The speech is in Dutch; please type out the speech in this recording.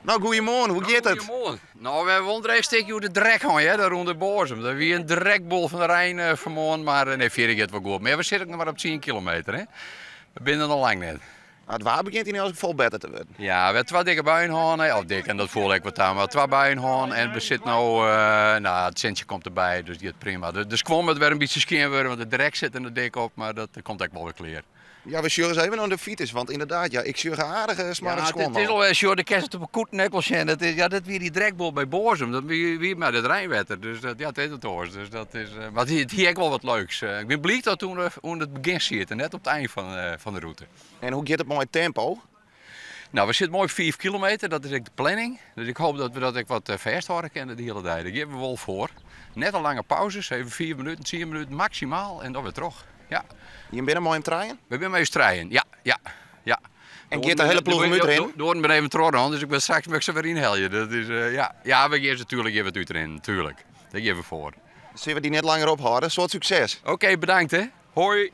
Nou, goeiemorgen, hoe gaat het? Goedemorgen. Nou, we hebben wel een stukje de drek gaan, daar rond de Bozem. Dat was een drekbol van de Rijn vanmorgen, maar nee, 4 gaat wel goed. Maar we zitten nog maar op 10 kilometer, hè. We zijn er nog lang net. Het waar begint hier nu als vol beter te worden. Ja, we hebben 2 dikke buien gehad, of dik, en dat voel ik wat aan, maar 2 buien gehad en we zitten nou, het centje komt erbij, dus die is prima. Dus kwam het weer een beetje skien worden, want de drek zit er dik op, maar dat komt echt wel weer clear. Ja, we zullen eens even naar de fiets, want inderdaad, ja, ik zie een aardige smarrig schoon. Het is alweer zo, de kerst op een koet nek wel zien. Dat is weer die drekbol bij Bozem, dat wie met het Rijnwetter, dus dat, ja, het is het hoor. Dus dat is, maar hier heb wel wat leuks. Ik ben blij dat toen het begin ziet, net op het eind van de route. En hoe gaat het met het tempo? Nou, we zitten mooi op 5 kilometer, dat is de planning. Dus ik hoop dat we dat wat vasthouden kunnen de hele tijd. Daar geven we wel voor. Net een lange pauzes, even 4 minuten, 10 minuten maximaal en dan weer terug. Ja. Je bent mooi aan het draaien? We zijn mee strijden, ja. En gaat de hele ploeg hem erin? Door ben even terug, dus ik ben straks met ze weer inheljen. Dat is, ja, we geven natuurlijk even het erin, natuurlijk. Dat geven we voor. Zullen we die net langer ophouden? Soort succes. Oké, bedankt hè. Hoi.